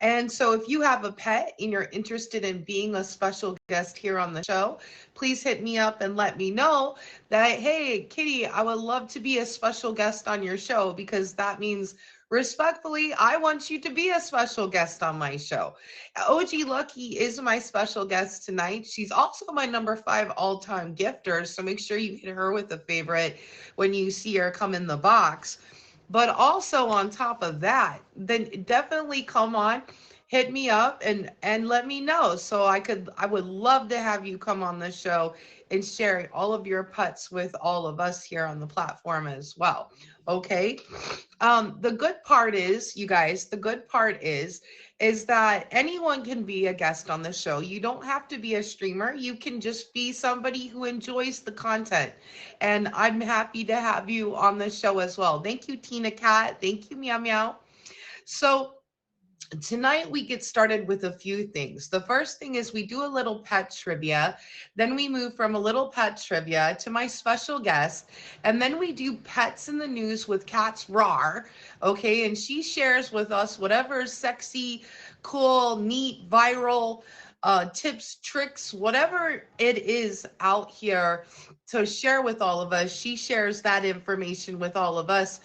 And so if you have a pet and you're interested in being a special guest here on the show, please hit me up and let me know that, hey, Kitty, I would love to be a special guest on your show, because that means respectfully, I want you to be a special guest on my show. OG Lucky is my special guest tonight. She's also my number 5 all-time gifter, so make sure you hit her with a favorite when you see her come in the box. But also on top of that, then definitely come on, hit me up and let me know, so I would love to have you come on the show and share all of your putts with all of us here on the platform as well. Okay. The good part is, you guys, the good part is that anyone can be a guest on the show. You don't have to be a streamer. You can just be somebody who enjoys the content. And I'm happy to have you on the show as well. Thank you, Tina Cat. Thank you, Meow Meow. So tonight we get started with a few things. The first thing is we do a little pet trivia. Then we move from a little pet trivia to my special guest. And then we do pets in the news with Cat's Rar. Okay. And she shares with us whatever sexy, cool, neat, viral tips, tricks, whatever it is out here to share with all of us. She shares that information with all of us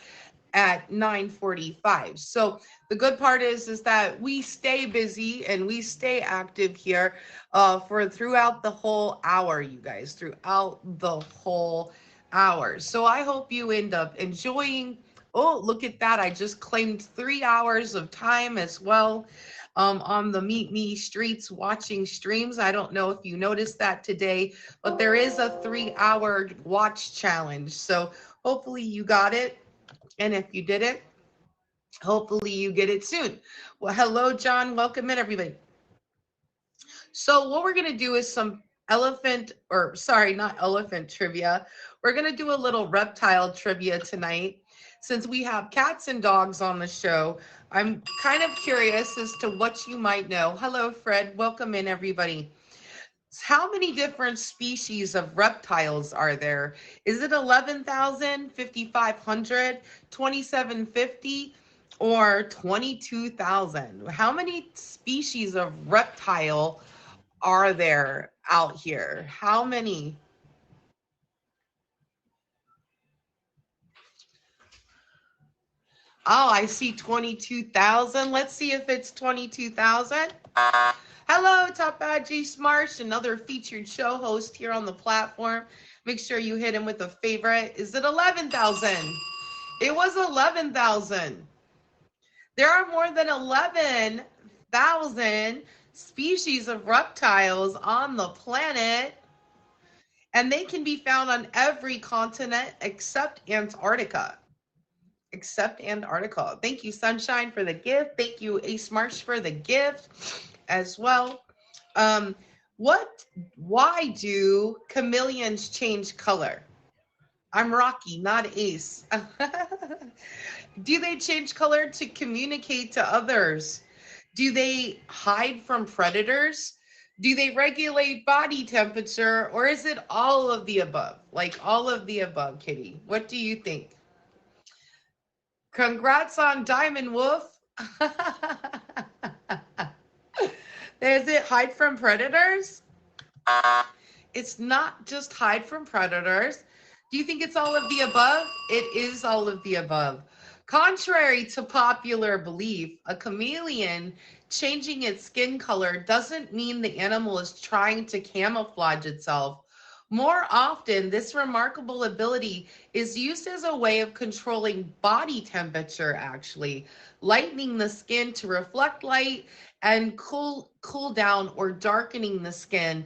at 9:45. So the good part is that we stay busy and we stay active here for throughout the whole hour, you guys, throughout the whole hour. So I hope you end up enjoying. Oh, look at that. I just claimed 3 hours of time as well on the Meet Me Streets watching streams. I don't know if you noticed that today, but there is a 3-hour watch challenge. So hopefully you got it. And if you didn't, hopefully you get it soon. Well, hello, John. Welcome in, everybody. So what we're going to do is some not elephant trivia. We're going to do a little reptile trivia tonight. Since we have cats and dogs on the show, I'm kind of curious as to what you might know. Hello, Fred. Welcome in, everybody. How many different species of reptiles are there? Is it 11,000, 5,500, 2,750, or 22,000? How many species of reptile are there out here? How many? Oh, I see 22,000. Let's see if it's 22,000. Hello, Tapaji Smarsh, another featured show host here on the platform. Make sure you hit him with a favorite. Is it 11,000? It was 11,000. There are more than 11,000 species of reptiles on the planet, and they can be found on every continent except Antarctica. Except Antarctica. Thank you, Sunshine, for the gift. Thank you, Ace Marsh, for the gift as well. Why do chameleons change color? I'm Rocky, not Ace. Do they change color to communicate to others? Do they hide from predators? Do they regulate body temperature? Or is it all of the above? Like all of the above, Kitty. What do you think? Congrats on Diamond Wolf. Is it hide from predators? It's not just hide from predators. Do you think it's all of the above? It is all of the above. Contrary to popular belief, a chameleon changing its skin color doesn't mean the animal is trying to camouflage itself. More often, this remarkable ability is used as a way of controlling body temperature, actually, lightening the skin to reflect light and cool down, or darkening the skin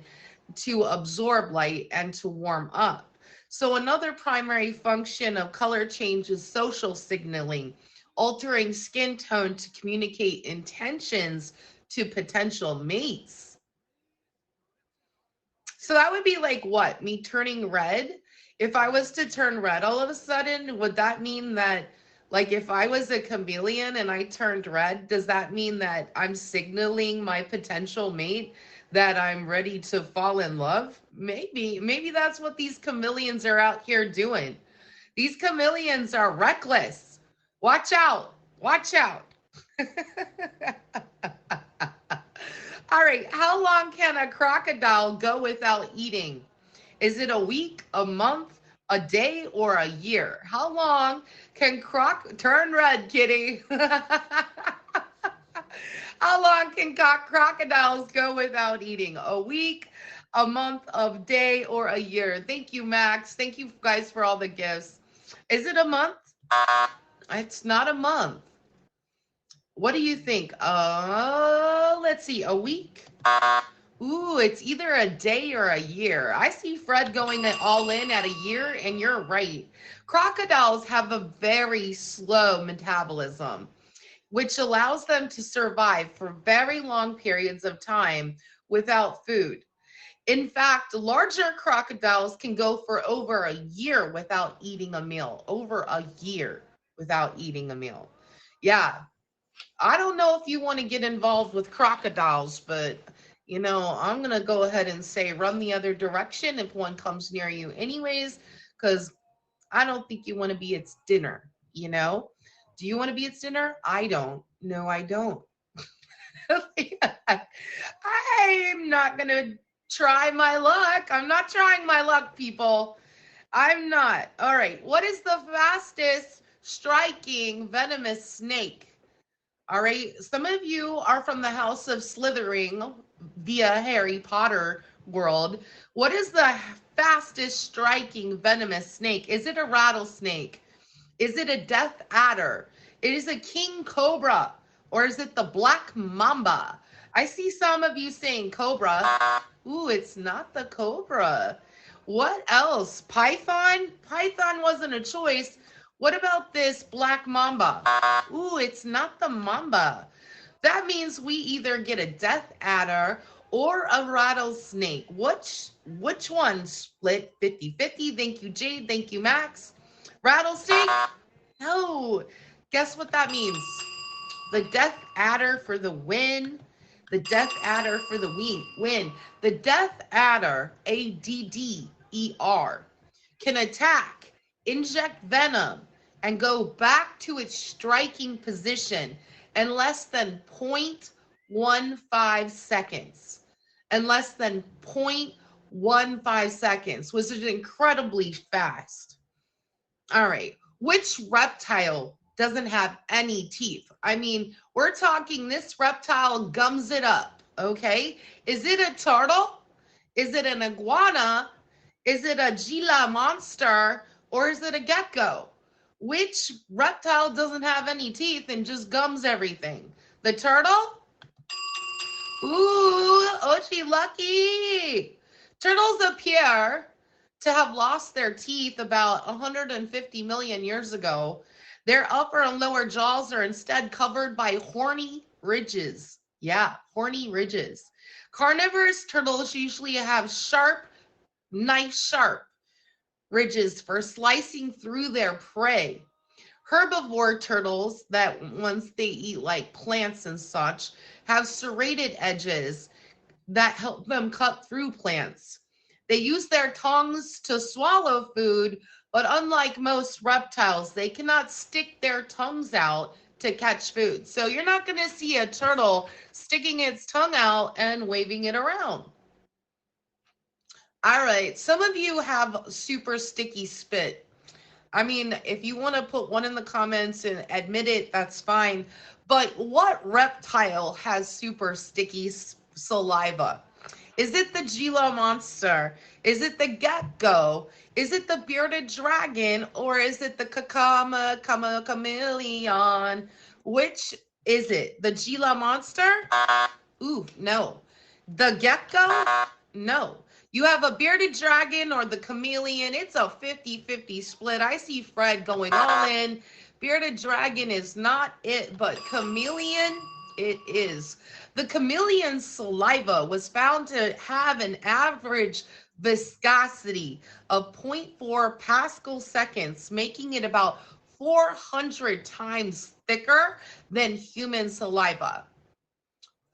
to absorb light and to warm up. So another primary function of color change is social signaling, altering skin tone to communicate intentions to potential mates. So that would be like what? Me turning red? If I was to turn red all of a sudden, would that mean that, like, if I was a chameleon and I turned red, does that mean that I'm signaling my potential mate that I'm ready to fall in love? Maybe that's what these chameleons are out here doing. These chameleons are reckless. Watch out. Watch out. All right, how long can a crocodile go without eating? Is it a week, a month, a day, or a year? How long can turn red, kitty? How long can crocodiles go without eating? A week, a month, a day, or a year? Thank you, Max. Thank you guys for all the gifts. Is it a month? It's not a month. What do you think? Let's see, a week? Ooh, it's either a day or a year. I see Fred going all in at a year, and you're right. Crocodiles have a very slow metabolism, which allows them to survive for very long periods of time without food. In fact, larger crocodiles can go for over a year without eating a meal. Over a year without eating a meal. Yeah, I don't know if you want to get involved with crocodiles, but I'm going to go ahead and say run the other direction if one comes near you anyways, because I don't think you want to be its dinner. Do you want to be its dinner? I don't. No, I don't. I'm not going to try my luck. I'm not trying my luck, people. I'm not. All right. What is the fastest striking venomous snake? All right. Some of you are from the house of Slytherin via Harry Potter world. What is the fastest striking venomous snake? Is it a rattlesnake? Is it a death adder? Is it king cobra? Or is it the black mamba? I see some of you saying cobra. Ooh, it's not the cobra. What else? Python? Python wasn't a choice. What about this black mamba? Ooh, it's not the mamba. That means we either get a death adder or a rattlesnake. Which one? Split 50-50. Thank you, Jade. Thank you, Max. Rattlesnake? No. Guess what that means? The death adder for the win. The death adder for the win. The death adder, ADDER, can attack, inject venom, and go back to its striking position in less than 0.15 seconds. In less than 0.15 seconds, which is incredibly fast. All right. Which reptile doesn't have any teeth? I mean, we're talking this reptile gums it up, okay? Is it a turtle? Is it an iguana? Is it a Gila monster? Or is it a gecko? Which reptile doesn't have any teeth and just gums everything? The turtle? Ooh, Ochi lucky. Turtles appear to have lost their teeth about 150 million years ago. Their upper and lower jaws are instead covered by horny ridges. Yeah, horny ridges. Carnivorous turtles usually have knife-sharp ridges for slicing through their prey. Herbivore turtles, that once they eat like plants and such, have serrated edges that help them cut through plants. They use their tongues to swallow food, but unlike most reptiles, they cannot stick their tongues out to catch food. So you're not going to see a turtle sticking its tongue out and waving it around. All right, some of you have super sticky spit. I mean, if you want to put one in the comments and admit it, that's fine. But what reptile has super sticky saliva? Is it the Gila monster? Is it the gecko? Is it the bearded dragon? Or is it the chameleon? Which is it? The Gila monster? Ooh, no. The gecko? No. You have a bearded dragon or the chameleon. It's a 50-50 split. I see Fred going all in. Bearded dragon is not it, but chameleon, it is. The chameleon's saliva was found to have an average viscosity of 0.4 Pascal seconds, making it about 400 times thicker than human saliva.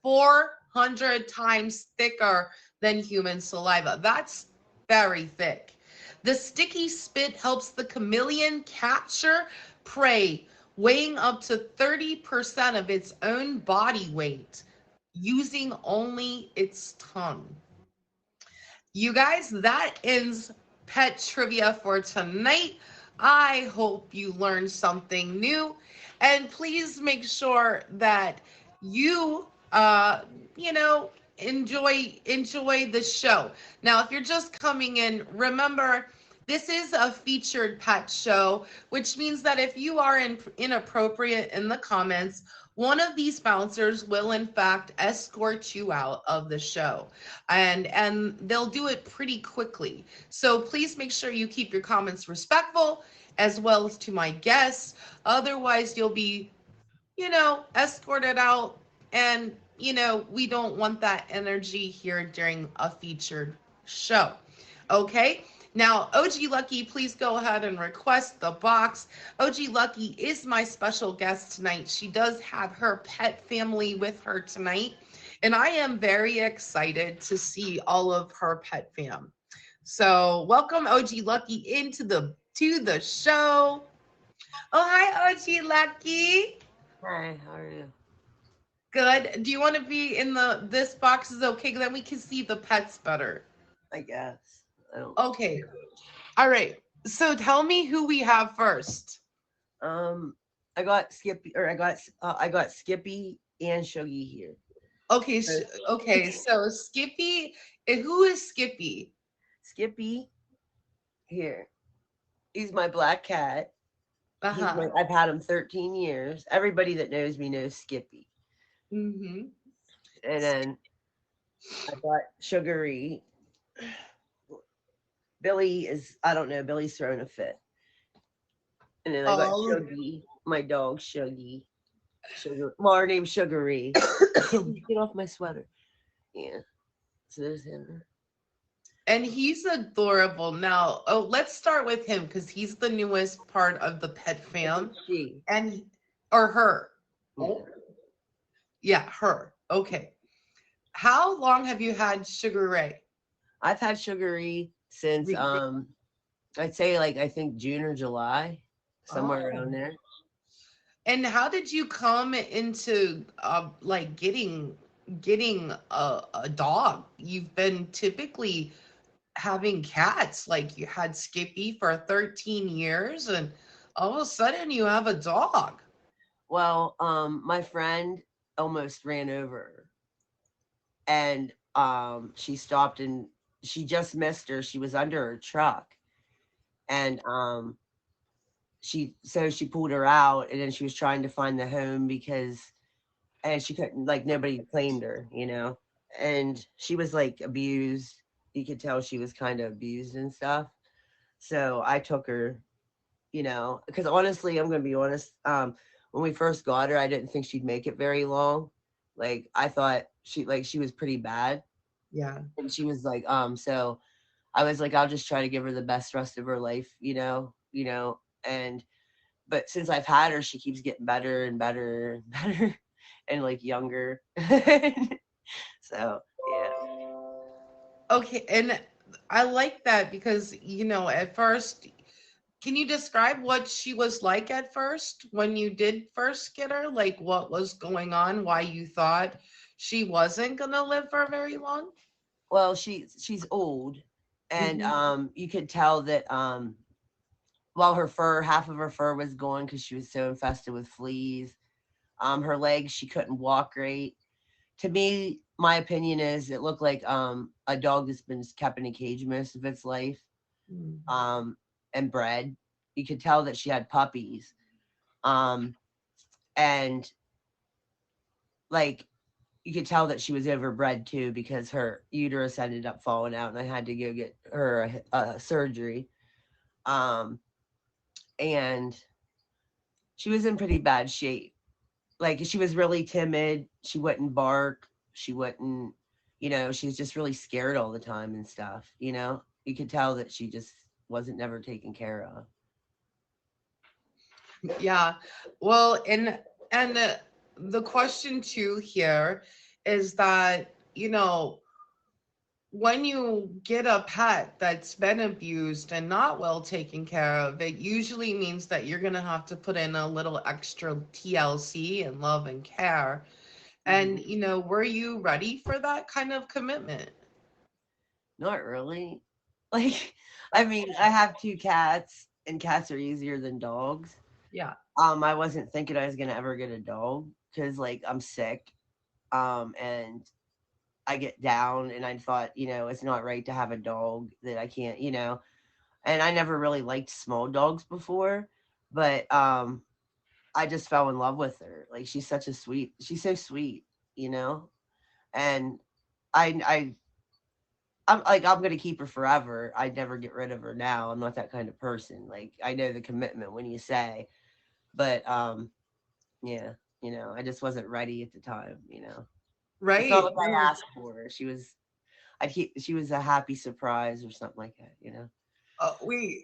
400 times thicker than human saliva. That's very thick. The sticky spit helps the chameleon capture prey weighing up to 30% of its own body weight. using only its tongue. You guys, that ends pet trivia for tonight. I hope you learned something new. And please make sure that you you know, enjoy the show. Now, if you're just coming in, remember this is a featured pet show, which means that if you are inappropriate in the comments, one of these bouncers will in fact escort you out of the show, and they'll do it pretty quickly. So please make sure you keep your comments respectful as well as to my guests. Otherwise you'll be, escorted out, and we don't want that energy here during a featured show. Okay, now OG Lucky, please go ahead and request the box. OG Lucky is my special guest tonight. She does have her pet family with her tonight, and I am very excited to see all of her pet fam. So welcome OG Lucky into the show. Oh, hi OG Lucky. Hi, how are you? Good. Do you want to be in this box is okay? Then we can see the pets better. I guess. I don't. Okay. All right. So tell me who we have first. Um, I got Skippy, or I got Skippy and Shuggy here. Okay. Uh, Okay. So Skippy, who is Skippy? Skippy here. He's my black cat. Uh-huh. I've had him 13 years. Everybody that knows me knows Skippy. Mm-hmm. And then I got Sugary. Billy is, I don't know, Billy's throwing a fit. And then I got Oh. Shuggy, my dog Shuggy. Well, her name's Sugary. Get off my sweater. Yeah. So there's him. And he's adorable. Now, let's start with him because he's the newest part of the pet I think fam. she. And or her. Yeah. Yeah, her. Okay. How long have you had Sugar Ray? I've had Sugary since I'd say like I think June or July, somewhere Oh. around there. And how did you come into like getting a dog? You've been typically having cats. Like you had Skippy for 13 years and all of a sudden you have a dog. Well, my friend almost ran over her, and she stopped and she just missed her. She was under her truck, and she pulled her out, and then she was trying to find the home because and she couldn't, like, nobody claimed her, and she was like abused. You could tell she was kind of abused and stuff. So I took her, because honestly, I'm gonna be honest. When we first got her, I didn't think she'd make it very long. Like I thought she was pretty bad, Yeah. and she was like, so I was like, I'll just try to give her the best rest of her life, and but since I've had her, she keeps getting better and better and better and like younger. So yeah. Okay, and I like that because at first, can you describe what she was like at first when you did first get her? Like what was going on, why you thought she wasn't gonna live for very long? Well, she's old, and Hmm. you could tell that while her fur, half of her fur was gone because she was so infested with fleas. Her legs, she couldn't walk great. To me, my opinion is it looked like a dog that's been kept in a cage most of its life, um, and bred. You could tell that she had puppies, um, and like you could tell that she was overbred too because her uterus ended up falling out, and I had to go get her a surgery. Um, and she was in pretty bad shape. Like she was really timid. She wouldn't bark. She wouldn't, she was just really scared all the time and stuff. You could tell that she just wasn't never taken care of. Yeah. Well, and the question too here is that, when you get a pet that's been abused and not well taken care of, it usually means that you're going to have to put in a little extra TLC and love and care. And, were you ready for that kind of commitment? Not really. Like, I mean, I have two cats, and cats are easier than dogs. Yeah. I wasn't thinking I was gonna ever get a dog because, like, I'm sick. And I get down, and I thought, it's not right to have a dog that I can't, And I never really liked small dogs before, but I just fell in love with her. Like, she's so sweet, you know. And I I'm like, I'm gonna keep her forever. I'd never get rid of her now. I'm not that kind of person. Like, I know the commitment when you say, but yeah, I just wasn't ready at the time. It's not Right. like I asked for her. She was a happy surprise or something like that. Wait,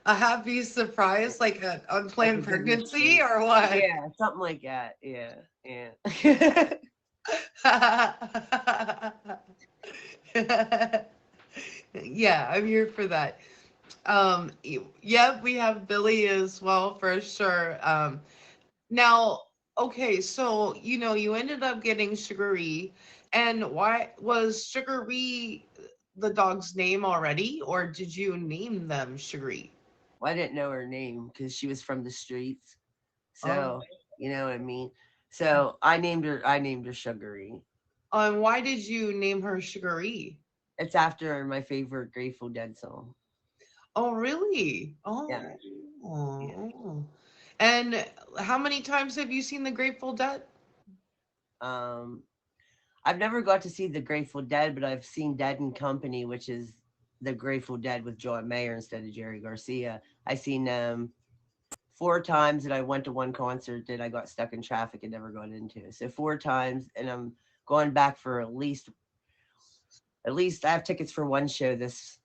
a happy surprise, like an Like a unplanned goodness pregnancy, treat. or what? Yeah, something like that. Yeah, yeah. Yeah, I'm here for that. Yep, we have Billy as well for sure. Now, okay, so you ended up getting Sugary, and why was Sugary the dog's name already, or did you name them Sugary? Well, I didn't know her name because she was from the streets. Oh, So, you know what I mean? So I named her Sugary. why did you name her Sugary? It's after my favorite Grateful Dead song. Oh, really? Yeah. Yeah. Oh. And how many times have you seen the Grateful Dead? Um, I've never got to see the Grateful Dead, but I've seen Dead and Company, which is the Grateful Dead with John Mayer instead of Jerry Garcia. I seen them 4 times, and I went to one concert that I got stuck in traffic and never got into. So 4 times, and I'm going back for at least I have tickets for one show this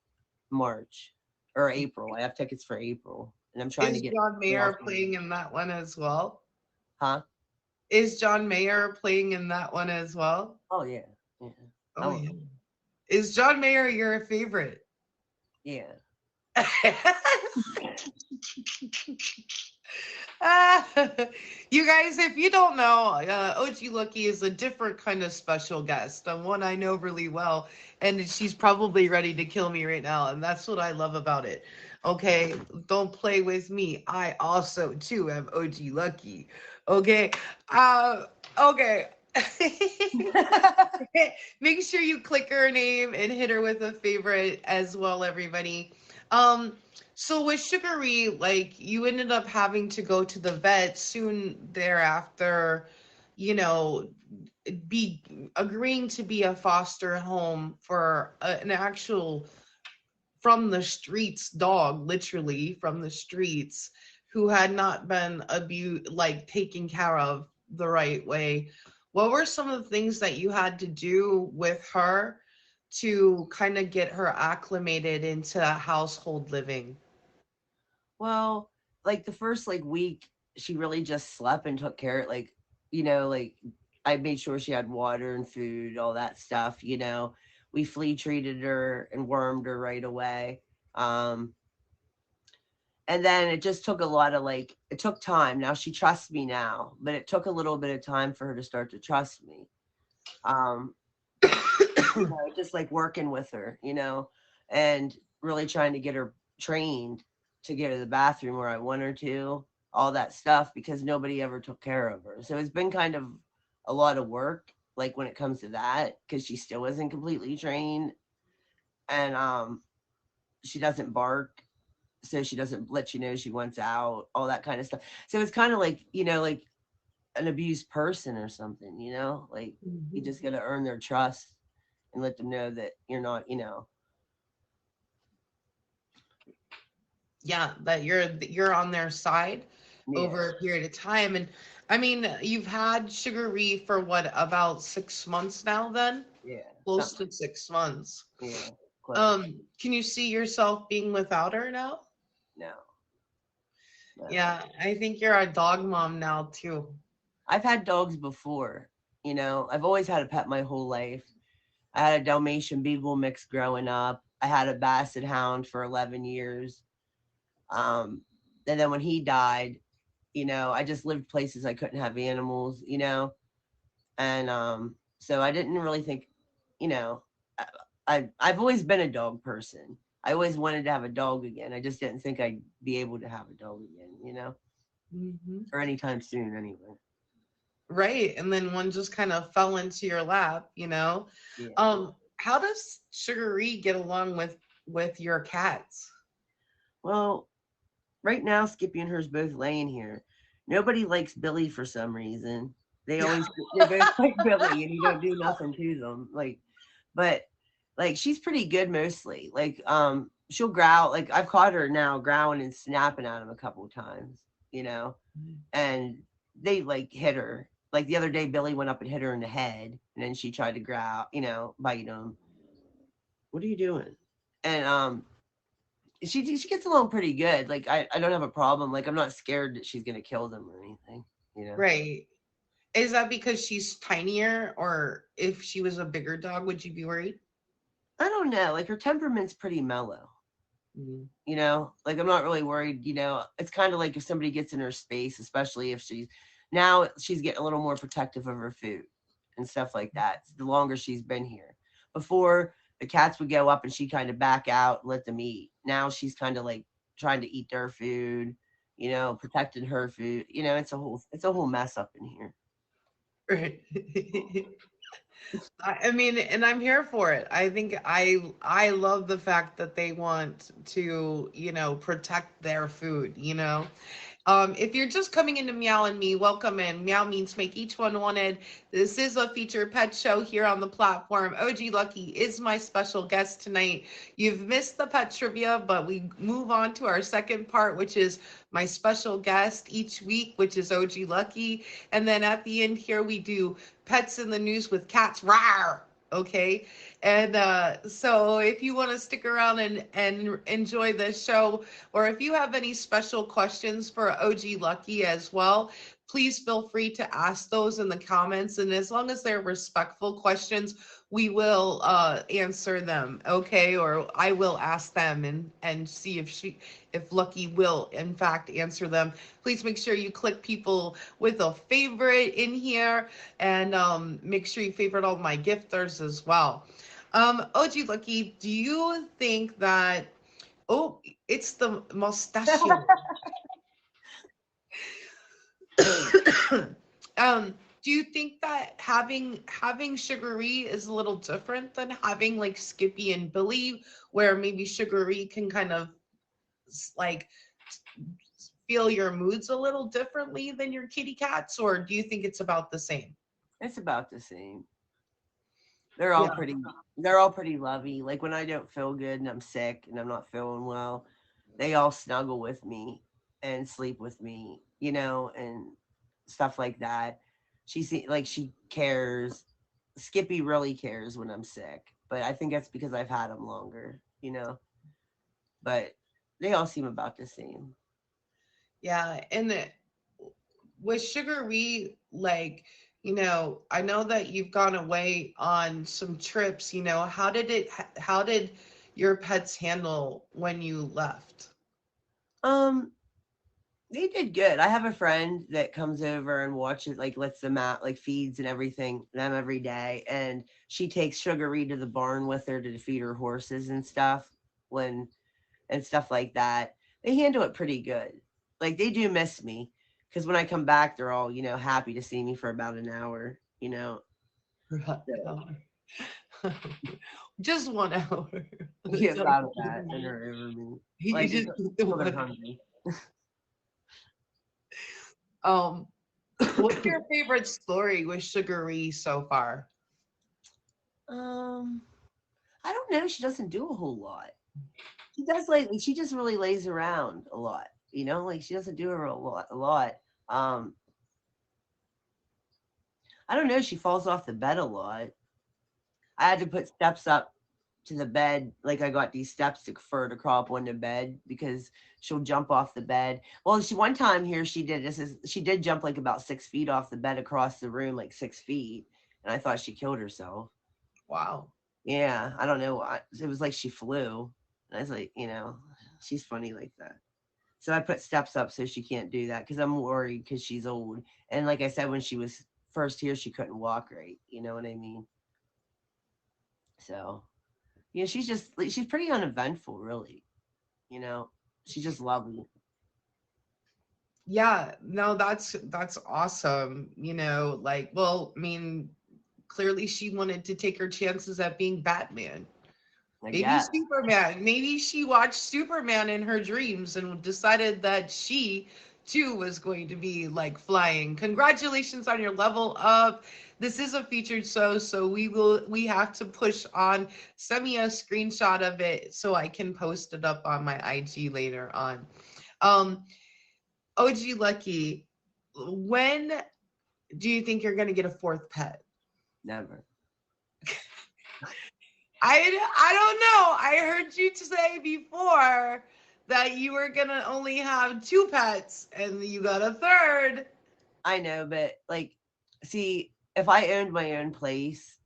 March or April. I have tickets for April, and I'm trying to Is get John the last Mayer one. playing in that one as well? Huh? Is John Mayer playing in that one as well? Oh yeah, yeah. I Oh, love yeah. it. Is John Mayer your favorite? Yeah. Ah, you guys, if you don't know, OG Lucky is a different kind of special guest, and one I know really well, and she's probably ready to kill me right now, and that's what I love about it. Okay, don't play with me. I also too am OG Lucky. Okay, uh, okay. Make sure you click her name and hit her with a favorite as well, everybody. Um, so with Sugary, like you ended up having to go to the vet soon thereafter, you know, be agreeing to be a foster home for an actual from the streets dog, literally from the streets, who had not been abused, like taken care of the right way. What were some of the things that you had to do with her to kind of get her acclimated into household living? Well, like the first like week, she really just slept and took care of like I made sure she had water and food, all that stuff. We flea treated her and wormed her right away. Um, and then it just took a lot of it took time. Now she trusts me now, but it took a little bit of time for her to start to trust me. Um, just like working with her, and really trying to get her trained to get to the bathroom where I want her to, all that stuff, because nobody ever took care of her. So it's been kind of a lot of work, like when it comes to that, because she still isn't completely trained, and she doesn't bark, so she doesn't let you know she wants out, all that kind of stuff. So it's kind of like an abused person or something. Like, you Mhm. just got to earn their trust and let them know that you're not. Yeah, that you're on their side Yeah, over a period of time. And I mean, you've had Sugary for what, about 6 months now then? yeah, Close something. to 6 months. Yeah, close. Can you see yourself being without her now? No, no. Yeah, I think you're a dog mom now too. I've had dogs before. I've always had a pet my whole life. I had a Dalmatian Beagle mix growing up. I had a Basset Hound for 11 years. And then when he died, I just lived places I couldn't have animals. And so I didn't really think, you know, I've always been a dog person. I always wanted to have a dog again. I just didn't think I'd be able to have a dog again, Hmm. or anytime soon anyway. Right. And then one just kind of fell into your lap. Yeah. How does Sugary get along with your cats? Well, right now Skippy and her's both laying here. Nobody likes Billy for some reason. They both like Billy and you don't do nothing to them. But she's pretty good mostly. She'll growl. Like I've caught her now growling and snapping at him a couple of times, you know, and they hit her. Like the other day, Billy went up and hit her in the head, and then she tried to growl, bite him. What are you doing? And she gets along pretty good. Like I don't have a problem. Like I'm not scared that she's gonna kill them or anything. Right. Is that because she's tinier, or if she was a bigger dog, would you be worried? I don't know. Like her temperament's pretty mellow. Mhm. Like I'm not really worried. It's kind of like if somebody gets in her space, especially if she's getting a little more protective of her food and stuff like that the longer she's been here. Before, the cats would go up and she kind of back out and let them eat. Now she's kind of like trying to eat their food, protecting her food. It's a whole mess up in here. Right. I mean, and I'm here for it. I think I love the fact that they want to, protect their food. If you're just coming into Meow and Me, welcome in. Meow means make each one wanted. This is a featured pet show here on the platform. OG Lucky is my special guest tonight. You've missed the pet trivia, but we move on to our second part, which is my special guest each week, which is OG Lucky. And then at the end here, we do pets in the news with cats. Rawr! Okay. And so if you want to stick around and enjoy this show, or if you have any special questions for OG Lucky as well, please feel free to ask those in the comments. And as long as they're respectful questions, we will answer them, okay? Or I will ask them and see if Lucky will in fact answer them. Please make sure you click people with a favorite in here, and make sure you favorite all my gifters as well. OG Lucky, do you think that Oh, it's the mustachio. Do you think that having Sugary is a little different than having like Skippy and Billy, where maybe Sugary can kind of like feel your moods a little differently than your kitty cats, or do you think it's about the same? It's about the same. They're all Yeah. pretty they're all pretty lovey. Like when I don't feel good and I'm sick and I'm not feeling well, they all snuggle with me and sleep with me, and stuff like that. She cares. Skippy really cares when I'm sick, but I think that's because I've had him longer. But they all seem about the same. Yeah, and with Sugary, I know that you've gone away on some trips. How did your pets handle when you left? Um, they did good. I have a friend that comes over and watches, lets them out, feeds and everything them every day, and she takes Sugary to the barn with her to feed her horses and stuff when and stuff like that. They handle it pretty good. Like they do miss me because when I come back, they're all happy to see me for about an hour. So Just 1 hour. yeah, about that, and they're over me. You Like just need the until they're 1. hungry. Um, what's your favorite story with Sugary so far? Um, I don't know. She doesn't do a whole lot. She does lately. She just really lays around a lot. Like she doesn't do her a lot. A lot. Um, I don't know. She falls off the bed a lot. I had to put steps up to the bed. Like I got these steps for her to crawl up on the bed because she'll jump off the bed. Well, she one time here she did this is she did jump like about 6 feet off the bed across the room, like 6 feet, and I thought she killed herself. Wow. Yeah, I don't know. It was like she flew. And I was like, she's funny like that. So I put steps up so she can't do that because I'm worried because she's old. And like I said, when she was first here, she couldn't walk right. You know what I mean? So yeah, she's pretty uneventful, really. You know, she's just lovely. Yeah, no, that's awesome. Like, well, I mean, clearly she wanted to take her chances at being Batman. I Maybe guess. Superman. Maybe she watched Superman in her dreams and decided that she too was going to be like flying. Congratulations on your level up. This is a featured show, so we have to push on. Send me a screenshot of it so I can post it up on my IG later on. Um, OG Lucky, when do you think you're gonna get a fourth pet? Never. I don't know. I heard you say before that you were gonna only have two pets and you got a third. I know, but like, see, if I owned my own place,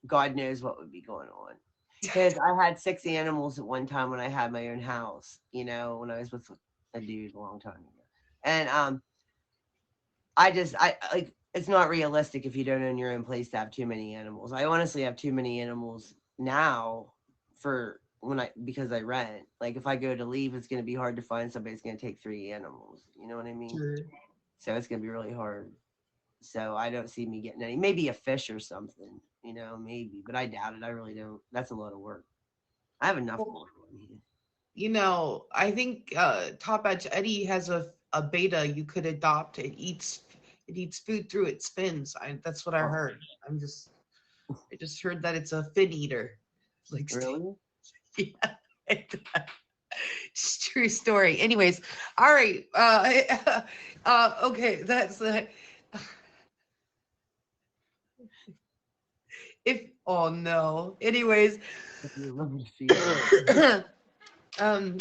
God knows what would be going on. Because I had 6 animals at one time when I had my own house, when I was with a dude a long time ago. And I like, it's not realistic if you don't own your own place to have too many animals. I honestly have too many animals now for because I rent. Like if I go to leave, it's going to be hard to find somebody that's going to take 3 animals. You know what I mean? Sure. So it's going to be really hard. So I don't see me getting any. Maybe a fish or something, maybe, but I doubt it. I really don't. That's a lot of work. I have enough Well, going on here. I think Top Edge Eddie has a beta you could adopt. It eats food through its fins. That's what I Oh, heard. I just heard that it's a fin eater. Like, really? yeah. It's true story. Anyways, all right. Okay, that's if. Oh no. Anyways, If you're willing to feed it. um,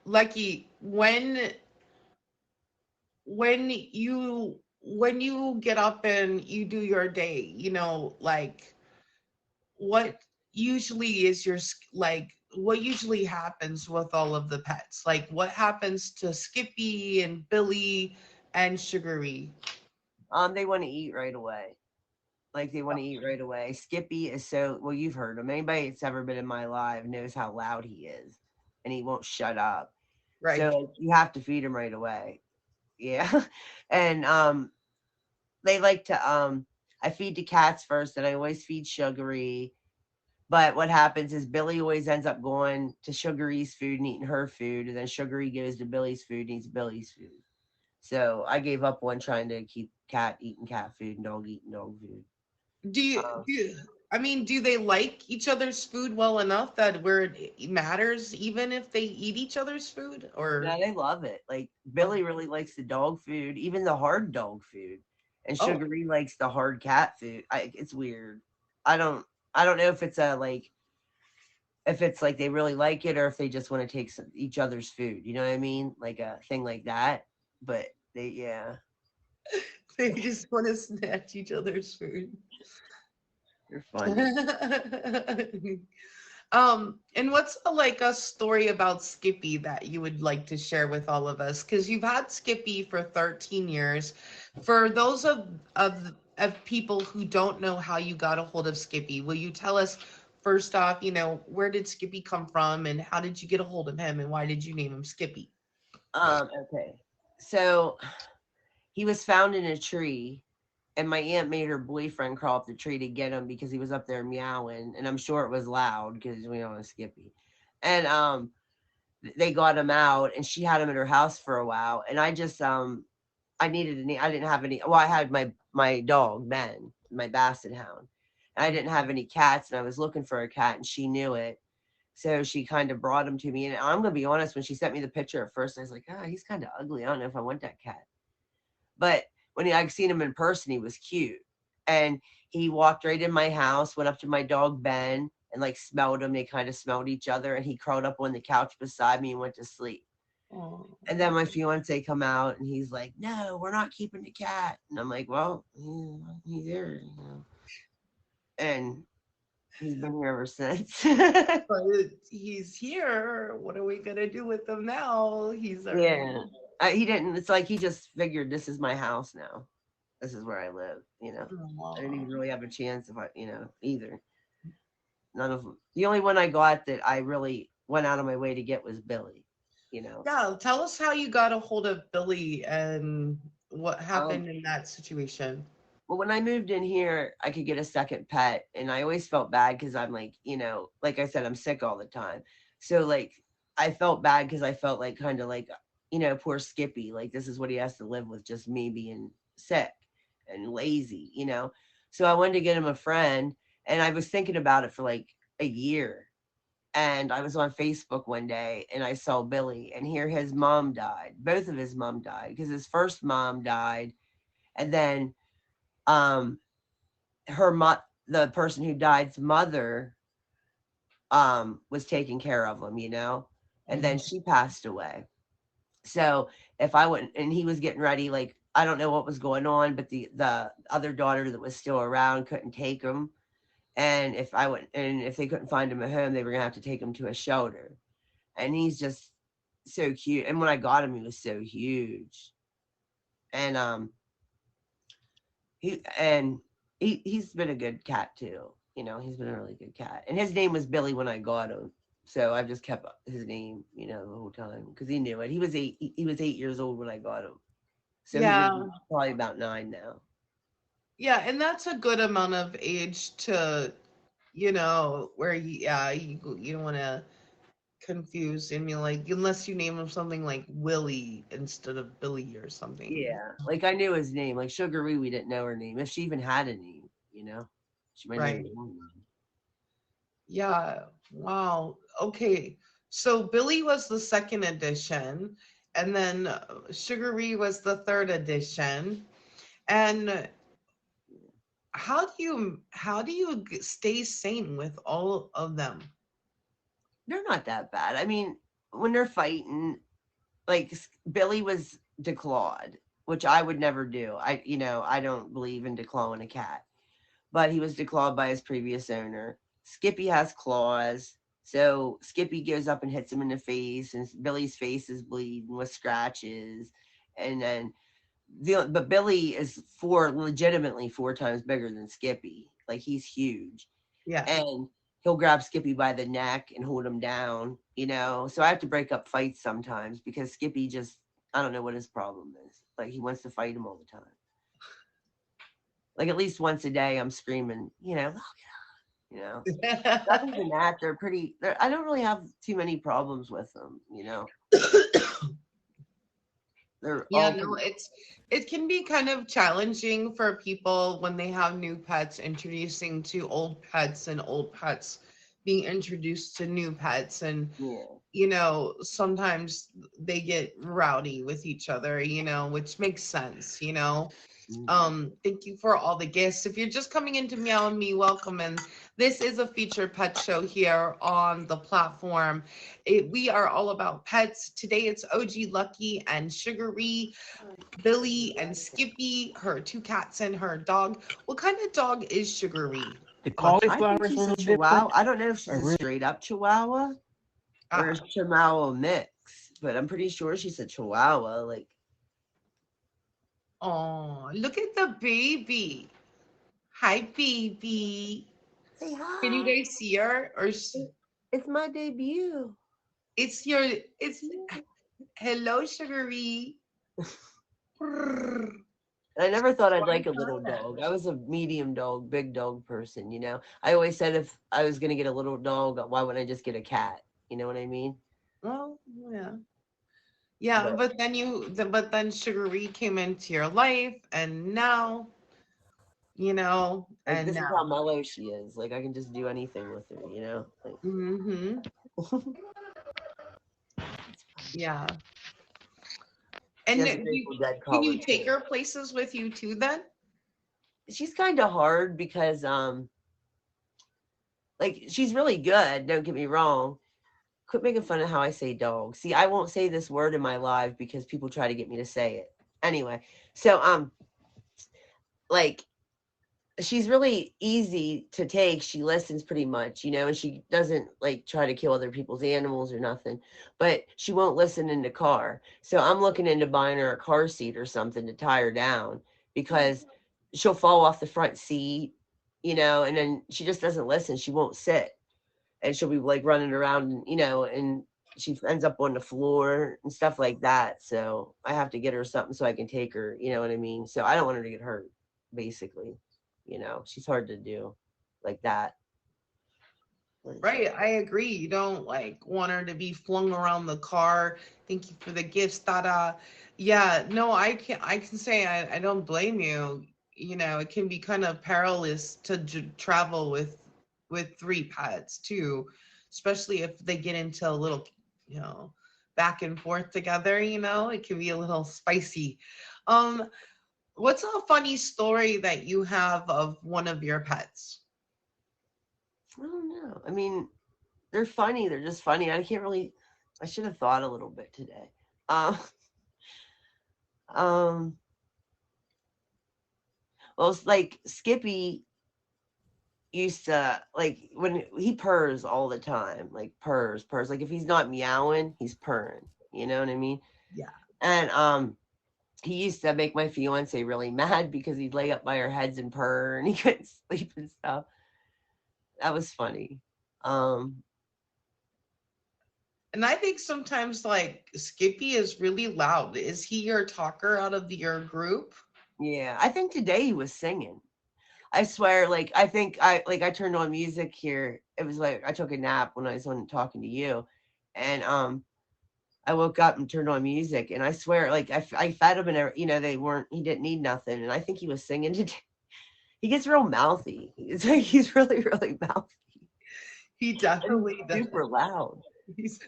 Lucky, when you get up and you do your day, like what usually is like what usually happens with all of the pets? Like what happens to Skippy and Billy and Sugary? They want to eat right away. Like they want to eat right away. Skippy is so well. You've heard him. Anybody that's ever been in my life knows how loud he is, and he won't shut up. Right. So you have to feed him right away. Yeah, and they like to I feed the cats first, and I always feed Sugary. But what happens is Billy always ends up going to Sugary's food and eating her food, and then Sugary goes to Billy's food and eats Billy's food. So I gave up on trying to keep cat eating cat food and dog eating dog food. Do you, Um, do you, I mean, do they like each other's food well enough that where it matters even if they eat each other's food no, or they love it. Like oh, Billy really likes the dog food, even the hard dog food, and oh, Sugary likes the hard cat food. It's weird. I don't I don't know if it's like they really like it or if they just want to take each other's food. You know what I mean? Like a thing like that. But yeah, they just want to snatch each other's food? they're funny. And what's like a story about Skippy that you would like to share with all of us? Because you've had Skippy for 13 years. For those of people who don't know how you got a hold of Skippy, will you tell us first off, where did Skippy come from and how did you get a hold of him and why did you name him Skippy? Okay. So he was found in a tree, and my aunt made her boyfriend crawl up the tree to get him because he was up there meowing, and I'm sure it was loud because we know it's Skippy. And they got him out, and she had him at her house for a while, and I just I needed any. I didn't have any. Well, I had my dog Ben, my basset hound. And I didn't have any cats, and I was looking for a cat, and she knew it. So she kind of brought him to me. And I'm gonna be honest, when she sent me the picture at first, I was like, "Ah, he's kind of ugly. I don't know if I want that cat." But when I seen him in person, he was cute, and he walked right in my house, went up to my dog Ben, and like smelled him. They kind of smelled each other, and he crawled up on the couch beside me and went to sleep. Oh, And then my fiance come out and he's like, "No, we're not keeping the cat." And I'm like, "Well, yeah, he's there, you know." And He's been here ever since. But he's here. What are we gonna do with him now? He's already. Yeah. He didn't. It's like he just figured this is my house now. This is where I live. I didn't even Aw. really have a chance if either. None of them. The only one I got that I really went out of my way to get was Billy. You know. Yeah, tell us how you got a hold of Billy and what Um. happened in that situation. Well, when I moved in here, I could get a second pet, and I always felt bad because I'm like, like I said, I'm sick all the time. So like, I felt bad because I felt like kind of like, poor Skippy. Like this is what he has to live with, just me being sick and lazy. So I wanted to get him a friend, and I was thinking about it for like a year. And I was on Facebook one day, and I saw Billy, and here his mom died. Both of his mom died because his first mom died, and then um the person who died's mother was taking care of him, and then she passed away. So if I wouldn't, and he was getting ready, like I don't know what was going on, but the other daughter that was still around couldn't take him. And if they couldn't find him a home, they were gonna have to take him to a shelter. And he's just so cute. And when I got him, he was so huge. And he's been a good cat too. He's been a really good cat. And his name was Billy when I got him. So I've just kept his name, the whole time because he knew it. He was 8 years old when I got him. So he would Yeah, be probably about 9 now. yeah, and that's a good amount of age to, where you don't want to confuse and be like, unless you name him something like Willie instead of Billy or something. Yeah. Like I knew his name. Like Sugar Ree, we didn't know her name. If she even had a name. She might not even Right. know her name. Yeah. Wow. Okay. So Billy was the second edition, and then Sugary was the third edition. And how do you stay sane with all of them? They're not that bad. I mean, when they're fighting, like Billy was declawed, which I would never do. I don't believe in declawing a cat, but he was declawed by his previous owner. Skippy has claws, so Skippy goes up and hits him in the face, and Billy's face is bleeding with scratches, and then but Billy is legitimately 4 times bigger than Skippy. Like he's huge, Yeah. and he'll grab Skippy by the neck and hold him down. So I have to break up fights sometimes because Skippy just, I don't know what his problem is. Like he wants to fight him all the time. Like at least once a day, I'm screaming, "Oh, you know. Other than that, I don't really have too many problems with them. They're Yeah, all no, pretty, it can be kind of challenging for people when they have new pets introducing to old pets and old pets being introduced to new pets, and yeah. sometimes they get rowdy with each other, which makes sense. Hmm. Thank you for all the gifts. If you're just coming into Meow and Me, welcome. And this is a featured pet show here on the platform. We are all about pets. Today it's OG Lucky and Sugary, Billy and Skippy, her two cats and her dog. What kind of dog is Sugary? The Lucky. I cauliflower think is a she's a little Chihuahua. different. I don't know if I she's a really straight up Chihuahua or a Ah, Chihuahua mix, but I'm pretty sure she's a Chihuahua. Like, oh, look at the baby. Hi, baby. say Can you hi. guys see her? It's my debut. It's your, it's, hello, Sugary. I never thought I'd Why like a little not? dog. I was a medium dog, big dog person. I always said if I was going to get a little dog, why wouldn't I just get a cat? You know what I mean? Well, yeah. Yeah, But but then Sugary came into your life, and now, like, and this is how now. mellow she is. Like, I can just do anything with her. Like, Mm-hmm. it's fun. Yeah. She And has a Grateful Dead can collar you take too. her places with you too then? She's kind of hard because, like, she's really good. Don't get me wrong. Quit making fun of how I say dog. See, I won't say this word in my live because people try to get me to say it. Anyway, so like she's really easy to take. She listens pretty much, and she doesn't like try to kill other people's animals or nothing, but she won't listen in the car. So I'm looking into buying her a car seat or something to tie her down because she'll fall off the front seat, and then she just doesn't listen. She won't sit and she'll be like running around, and she ends up on the floor and stuff like that. So I have to get her something so I can take her, you know what I mean? So I don't want her to get hurt, basically. She's hard to do like that. Right, I agree. You don't like want her to be flung around the car. Thank you for the gifts, Dada. Yeah, no, I can say I don't blame you. It can be kind of perilous to travel with three pets too, especially if they get into a little, you know, back and forth together, it can be a little spicy. Um, what's a funny story that you have of one of your pets? I don't know. I mean, they're funny. They're just funny. I can't really. I should have thought a little bit today. Um, um. Well, it's like Skippy used to like when he purrs all the time, like purrs. Like if he's not meowing, he's purring. You know what I mean? Yeah. And he used to make my fiance really mad because he'd lay up by our heads and purr, and he couldn't sleep and stuff. That was funny. Um, And I think sometimes like Skippy is really loud. Is he your talker out of your group? yeah, I think today he was singing. I swear, like I turned on music here. It was like I took a nap when I was on talking to you, and I woke up and turned on music, and I swear, like I fed him, and he didn't need nothing, and I think he was singing today. He gets real mouthy. It's like he's really really mouthy He and definitely does. super loud. He's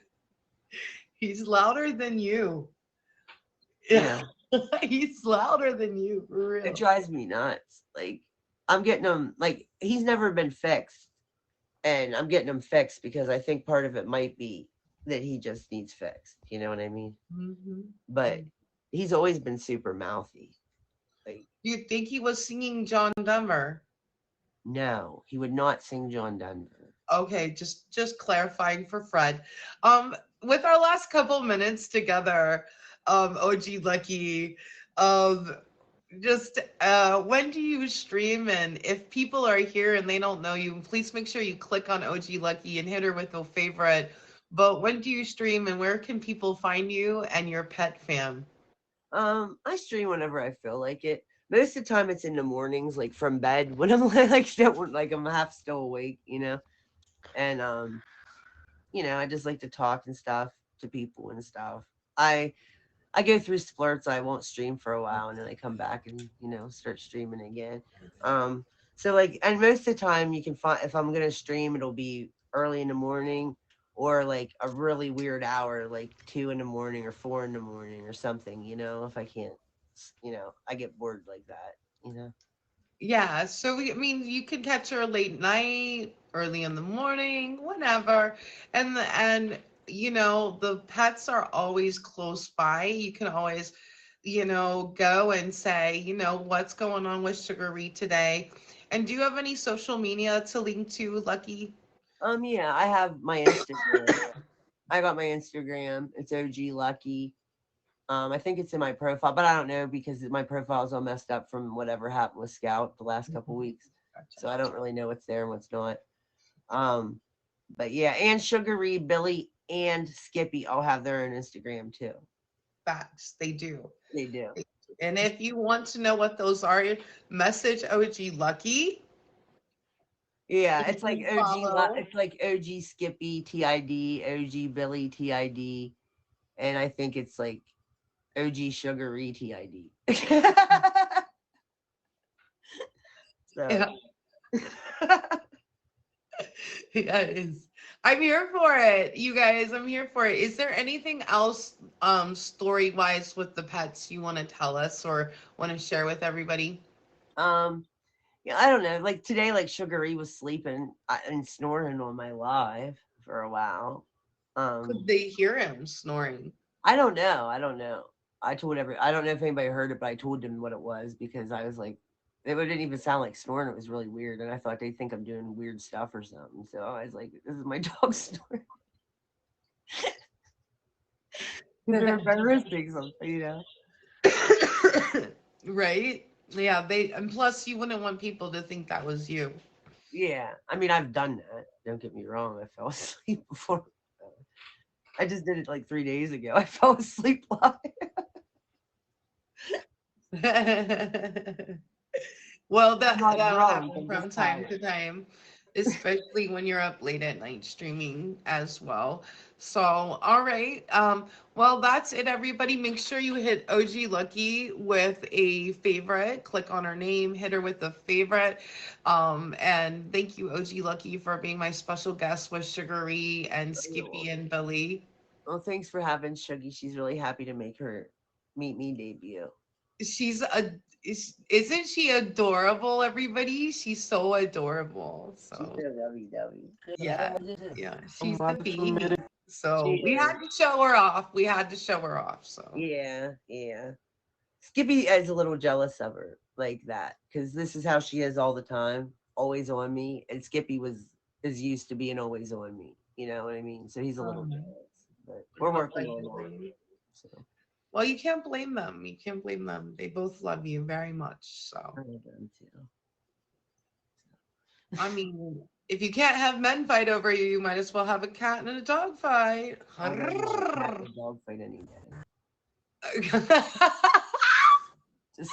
he's louder than you. Yeah. Yeah, He's louder than you, for it real. drives me nuts. Like I'm getting him like he's never been fixed, and I'm getting him fixed because I think part of it might be that he just needs fixed. You know what I mean? Mhm. But he's always been super mouthy. Like You think he was singing John Denver? no, he would not sing John Denver. Okay, just clarifying for Fred. With our last couple minutes together, OG Lucky, um, just when do you stream? And if people are here and they don't know you, please make sure you click on OG Lucky and hit her with a favorite. But when do you stream and where can people find you and your pet fam? I stream whenever I feel like it. Most of the time, it's in the mornings, like from bed when I'm like still like I'm half still awake, and I just like to talk and stuff to people and stuff. I go through splurts. I won't stream for a while, and then I come back and start streaming again. So like, and most of the time, you can find if I'm gonna stream, it'll be early in the morning or like a really weird hour, like 2 in the morning or 4 in the morning or something. If I can't, I get bored like that. You know. Yeah, so I mean, you can catch her late night, early in the morning, whenever, and the pets are always close by. You can always, go and say, what's going on with Sugary today. And do you have any social media to link to, Lucky? Yeah, I have my Instagram. I got my Instagram. It's OG Lucky. I think it's in my profile, but I don't know because my profile is all messed up from whatever happened with Scout the last couple weeks. Gotcha. So I don't really know what's there and what's not. Um, but yeah, and Sugary, Billy, and Skippy all have their own Instagram too. Facts, they do. They do. And if you want to know what those are, message OG Lucky. Yeah, And it's like follow. it's like OG Skippy TID, OG Billy TID, and I think it's like OG Sugary TID. So Yeah. Yeah, it is. I'm here for it, you guys. I'm here for it. Is there anything else, story wise with the pets you want to tell us or want to share with everybody? um yeah, I don't know. Like today, like Sugary was sleeping and snoring on my live for a while. Could Um, they hear him snoring? I don't know. I don't know. I don't know if anybody heard it, but I told them what it was because I was like, It didn't even sound like snoring. It was really weird. And I thought they think I'm doing weird stuff or something. So I was like, this is my dog snoring. They're embarrassing something, you know? Right? Yeah, and plus you wouldn't want people to think that was you. Yeah. I mean, I've done that. Don't get me wrong. I fell asleep before. I just did it like 3 days ago. I fell asleep live. Well, I'm not that'll drunk. happen I'm from just time tired. to time, especially when you're up late at night streaming as well. So, all right. Well, that's it, everybody. Make sure you hit OG Lucky with a favorite. Click on her name, hit her with a favorite. And thank you, OG Lucky, for being my special guest with Sugary and Skippy and Billy. Well, thanks for having Shuggy. She's really happy to make her meet me debut. She's a isn't she adorable, everybody? She's so adorable. She's So a lovey-dovey. yeah, yeah, I'm she's the rather baby. committed. She So we is. had to show her off. We had to show her off. So Yeah, yeah. Skippy is a little jealous of her like that because this is how she is all the time, always on me. And Skippy is used to being always on me. You know what I mean? So he's a little jealous, but we're working on it. So well, you can't blame them. You can't blame them. They both love you very much. So I love them too. I mean, if you can't have men fight over you, you might as well have a cat and a dog fight. I'd rather have a cat and a dog fight any day. Just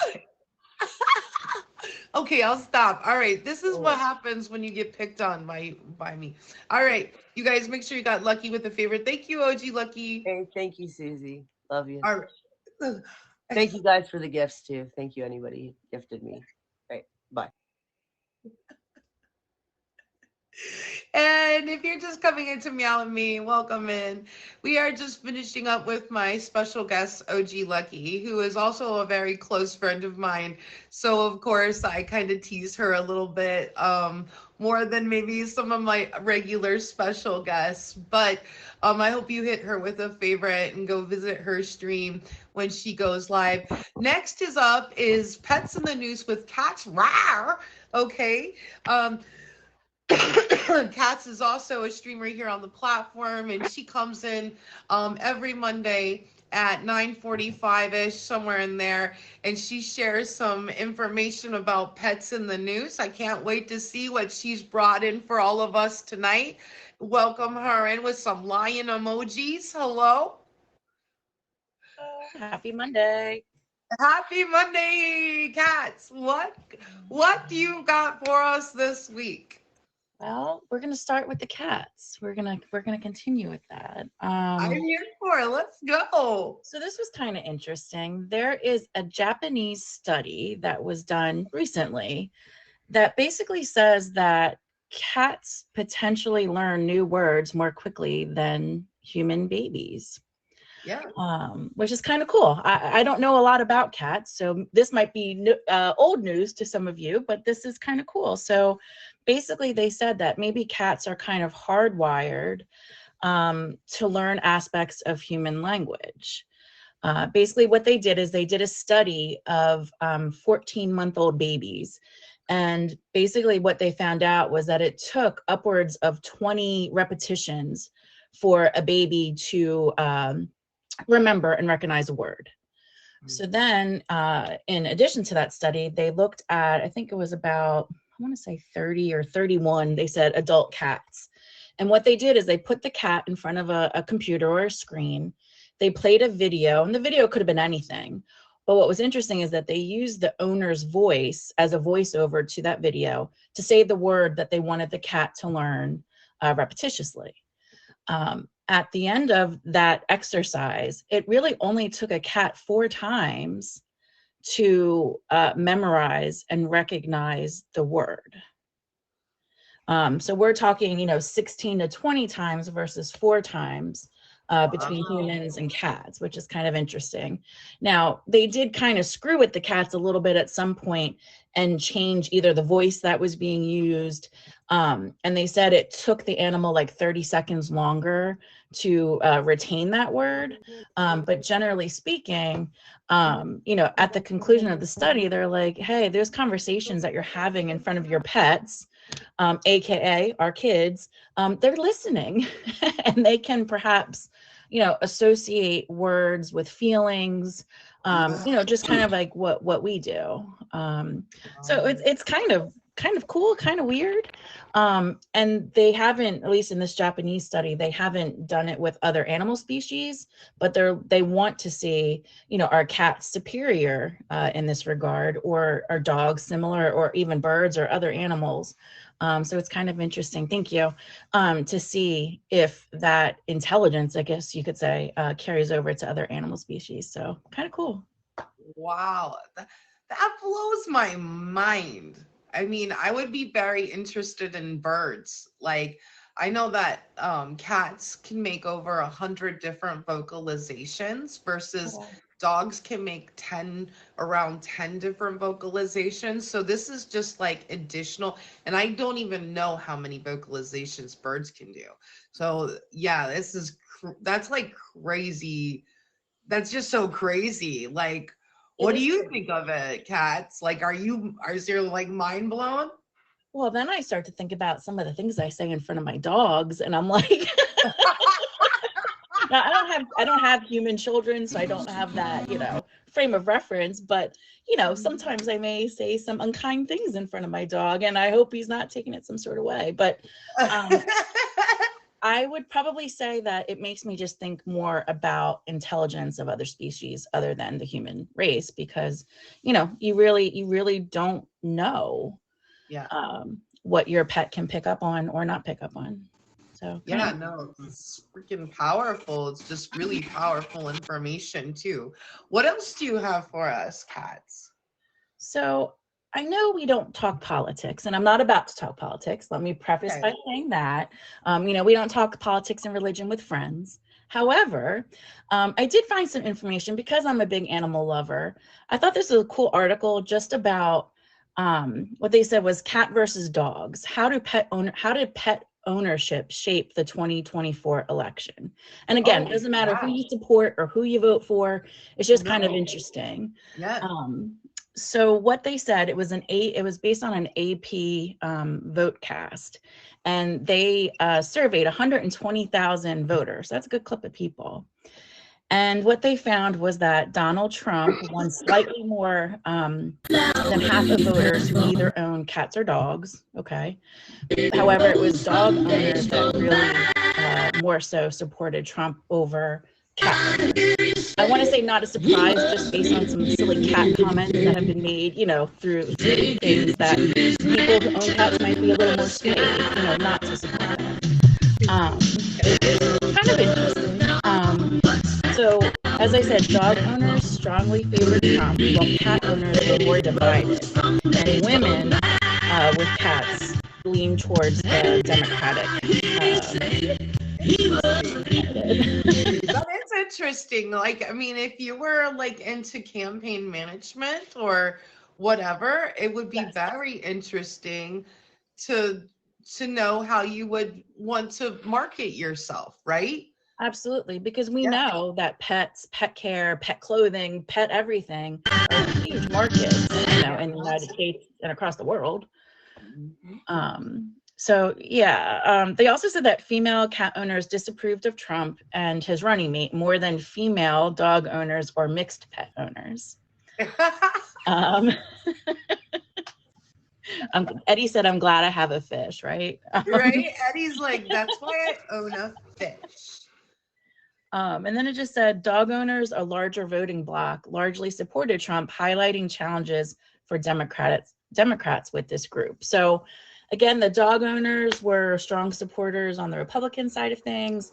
Okay, I'll stop. All right, this is what happens when you get picked on by me. All right, you guys, make sure you got lucky with a favorite. Thank you, OG Lucky. hey, thank you, Susie. Love you. All right. Thank you guys for the gifts too. Thank you, anybody who gifted me. All right, bye. And if you're just coming into Meow and Me, welcome in. We are just finishing up with my special guest, OG Lucky, who is also a very close friend of mine. So, of course, I kind of tease her a little bit more than maybe some of my regular special guests. But I hope you hit her with a favorite and go visit her stream when she goes live. Next is Pets in the News with Cats. Rawr! Okay. Katz is also a streamer here on the platform, and she comes in every Monday at 9:45ish, somewhere in there, and she shares some information about pets in the news. I can't wait to see what she's brought in for all of us tonight. Welcome her in with some lion emojis. Hello. Happy Monday. Happy Monday, Katz. What do you got for us this week? Well, we're gonna start with the cats. We're gonna continue with that. I'm here for it. Let's go. So this was kind of interesting. There is a Japanese study that was done recently that basically says that cats potentially learn new words more quickly than human babies. Yeah. Which is kind of cool. I don't know a lot about cats, so this might be old news to some of you, but this is kind of cool. So basically they said that maybe cats are kind of hardwired to learn aspects of human language. Basically what they did is they did a study of 14-month-old babies. And basically what they found out was that it took upwards of 20 repetitions for a baby to remember and recognize a word. So then in addition to that study, they looked at, I think it was about, I want to say 30 or 31, they said adult cats. And what they did is they put the cat in front of a computer or a screen. They played a video, and the video could have been anything. But what was interesting is that they used the owner's voice as a voiceover to that video to say the word that they wanted the cat to learn repetitiously. At the end of that exercise, it really only took a cat 4 times to memorize and recognize the word. So we're talking, 16 to 20 times versus 4 times between humans and cats, which is kind of interesting. Now, they did kind of screw with the cats a little bit at some point and change either the voice that was being used. And they said it took the animal like 30 seconds longer to retain that word. But generally speaking, at the conclusion of the study, they're like, hey, there's conversations that you're having in front of your pets, AKA our kids, they're listening and they can perhaps, associate words with feelings, just kind of like what we do. So it's kind of cool, kind of weird. And they haven't, at least in this Japanese study, they haven't done it with other animal species, but they want to see, are cats superior in this regard, or are dogs similar, or even birds or other animals. So it's kind of interesting, thank you, to see if that intelligence, I guess you could say, carries over to other animal species. So kind of cool. Wow, that blows my mind. I mean, I would be very interested in birds. Like, I know that cats can make over 100 different vocalizations versus dogs can make around 10 different vocalizations. So this is just like additional, and I don't even know how many vocalizations birds can do. So yeah, that's like crazy. That's just so crazy. Like, what do you think of it, Cats? Like, is your like mind blown? Well, then I start to think about some of the things I say in front of my dogs, and I'm like, now, I don't have human children, so I don't have that, frame of reference, but sometimes I may say some unkind things in front of my dog, and I hope he's not taking it some sort of way. But I would probably say that it makes me just think more about intelligence of other species other than the human race, because, you really don't know what your pet can pick up on or not pick up on. So yeah, no, it's freaking powerful. It's just really powerful information too. What else do you have for us, Cats? So I know we don't talk politics, and I'm not about to talk politics. Let me preface by saying that, we don't talk politics and religion with friends. However, I did find some information because I'm a big animal lover. I thought this was a cool article just about what they said was cat versus dogs. How did pet ownership shape the 2024 election? And again, it doesn't matter who you support or who you vote for. It's just kind of interesting. Yeah. So what they said, it was based on an AP Votecast, and they surveyed 120,000 voters. That's a good clip of people. And what they found was that Donald Trump won slightly more than half of voters who either own cats or dogs. Okay. However, it was dog owners that really more so supported Trump over cat owners. I want to say not a surprise, just based on some silly cat comments that have been made, through things that people who own cats might be a little more swayed, not to support them. Kind of interesting. So, as I said, dog owners strongly favored Trump, while cat owners were more divided. And women with cats lean towards the Democratic. That is interesting. Like, I mean, if you were like into campaign management or whatever, it would be very interesting to know how you would want to market yourself, right? Absolutely, because we know that pets, pet care, pet clothing, pet everything are huge markets, in the United States and across the world. So yeah, they also said that female cat owners disapproved of Trump and his running mate more than female dog owners or mixed pet owners. Eddie said, "I'm glad I have a fish," right? Right? Eddie's like, "That's why I own a fish." And then it just said, dog owners, a larger voting bloc, largely supported Trump, highlighting challenges for Democrats with this group. So again, the dog owners were strong supporters on the Republican side of things.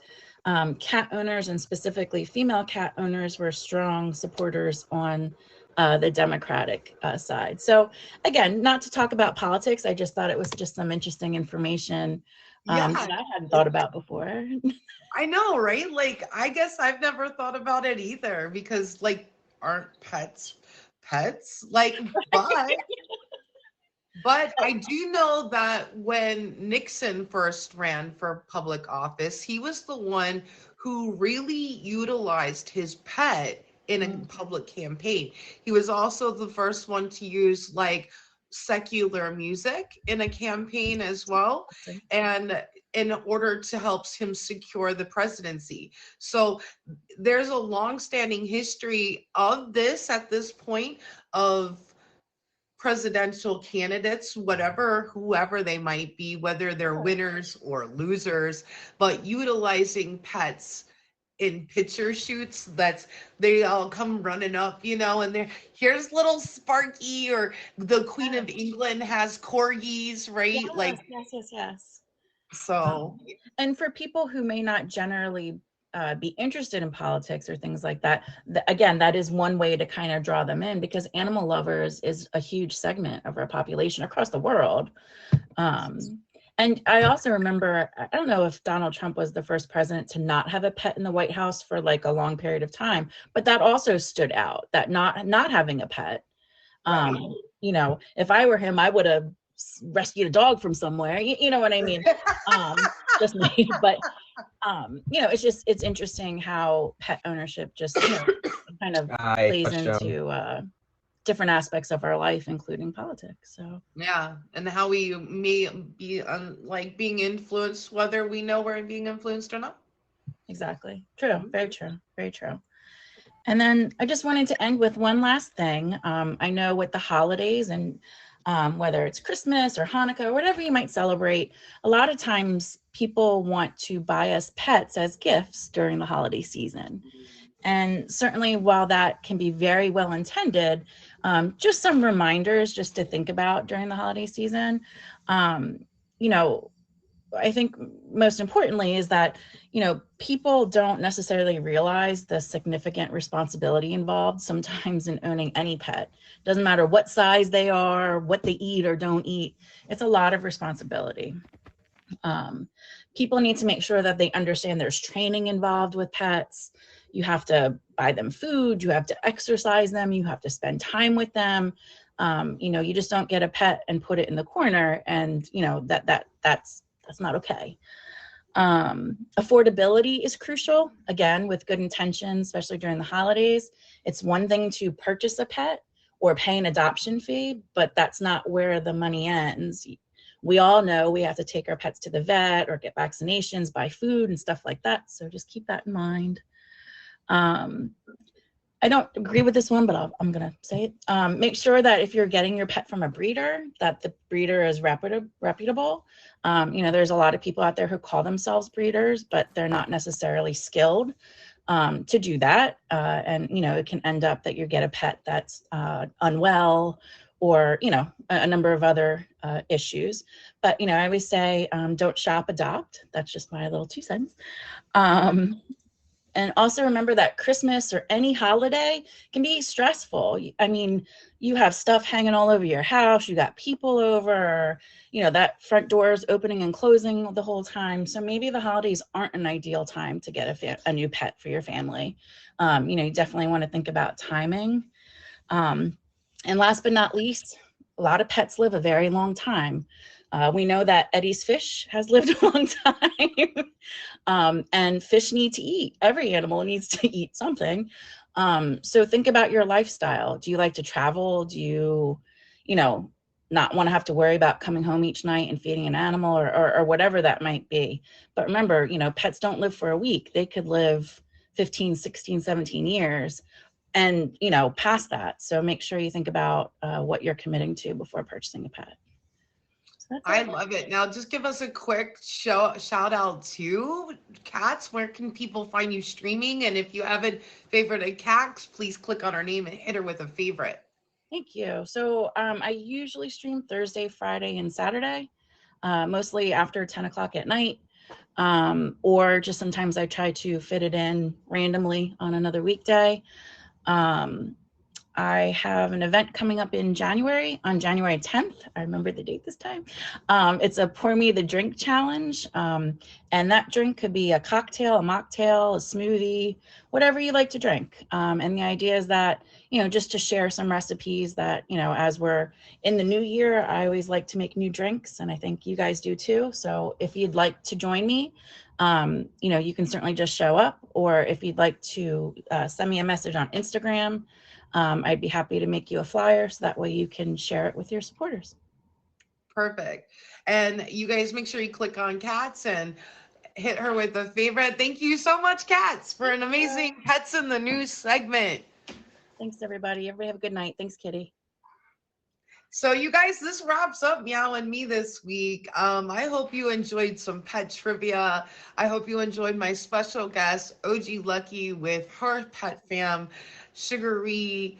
Cat owners, and specifically female cat owners, were strong supporters on the Democratic side. So again, not to talk about politics, I just thought it was just some interesting information that I hadn't thought about before. I know, right? Like, I guess I've never thought about it either, because like, aren't pets? Like, but But I do know that when Nixon first ran for public office, he was the one who really utilized his pet in a public campaign. He was also the first one to use like secular music in a campaign as well, and in order to help him secure the presidency. So there's a long-standing history of this at this point of presidential candidates, whatever, whoever they might be, whether they're winners or losers, but utilizing pets in picture shoots. That's they all come running up, and they're here's little Sparky, or the Queen of England has corgis, right? Like, Yes. so And for people who may not generally be interested in politics or things like that, again, that is one way to kind of draw them in, because animal lovers is a huge segment of our population across the world. And I also remember, I don't know if Donald Trump was the first president to not have a pet in the White House for like a long period of time, but that also stood out, that not having a pet. If I were him, I would have rescued a dog from somewhere. You know what I mean? Just me, but it's interesting how pet ownership just kind of plays into different aspects of our life, including politics. So yeah, and how we may be like being influenced, whether we know we're being influenced or not. Exactly. True. Very true. Very true. And then I just wanted to end with one last thing. I know with the holidays and whether it's Christmas or Hanukkah or whatever you might celebrate, a lot of times people want to buy us pets as gifts during the holiday season. And certainly while that can be very well intended, just some reminders just to think about during the holiday season. I think most importantly is that, people don't necessarily realize the significant responsibility involved sometimes in owning any pet. Doesn't matter what size they are, what they eat or don't eat. It's a lot of responsibility. People need to make sure that they understand there's training involved with pets. You have to buy them food, you have to exercise them, you have to spend time with them. You just don't get a pet and put it in the corner, and that's not okay. Affordability is crucial, again, with good intentions, especially during the holidays. It's one thing to purchase a pet or pay an adoption fee, but that's not where the money ends. We all know we have to take our pets to the vet or get vaccinations, buy food and stuff like that. So just keep that in mind. I don't agree with this one, but I'm going to say it. Make sure that if you're getting your pet from a breeder, that the breeder is reputable. There's a lot of people out there who call themselves breeders, but they're not necessarily skilled to do that. And it can end up that you get a pet that's unwell, or, a number of other issues. But, I always say, don't shop, adopt. That's just my little 2 cents. And also remember that Christmas or any holiday can be stressful. I mean, you have stuff hanging all over your house. You got people over, that front door is opening and closing the whole time. So maybe the holidays aren't an ideal time to get a new pet for your family. You definitely want to think about timing. And last but not least, a lot of pets live a very long time. We know that Eddie's fish has lived a long time, and fish need to eat. Every animal needs to eat something. So think about your lifestyle. Do you like to travel? Do you, not want to have to worry about coming home each night and feeding an animal, or whatever that might be? But remember, pets don't live for a week. They could live 15, 16, 17 years and, past that. So make sure you think about what you're committing to before purchasing a pet. I love it. Now, just give us a quick shout out to Cats. Where can people find you streaming? And if you haven't favorited Cats, please click on her name and hit her with a favorite. Thank you. So I usually stream Thursday, Friday, and Saturday, mostly after 10 o'clock at night, or just sometimes I try to fit it in randomly on another weekday. I have an event coming up in January, on January 10th. I remember the date this time. It's a Pour Me the Drink challenge. And that drink could be a cocktail, a mocktail, a smoothie, whatever you like to drink. And the idea is that, just to share some recipes that, as we're in the new year, I always like to make new drinks. And I think you guys do too. So if you'd like to join me, you can certainly just show up. Or if you'd like to send me a message on Instagram, I'd be happy to make you a flyer so that way you can share it with your supporters. Perfect. And you guys make sure you click on Cats and hit her with a favorite. Thank you so much, Cats, for an amazing Pets in the News segment. Thanks, everybody. Everybody have a good night. Thanks, Kitty. So you guys, this wraps up Meow and Me this week. I hope you enjoyed some pet trivia. I hope you enjoyed my special guest, OG Lucky, with her pet fam, Sugary,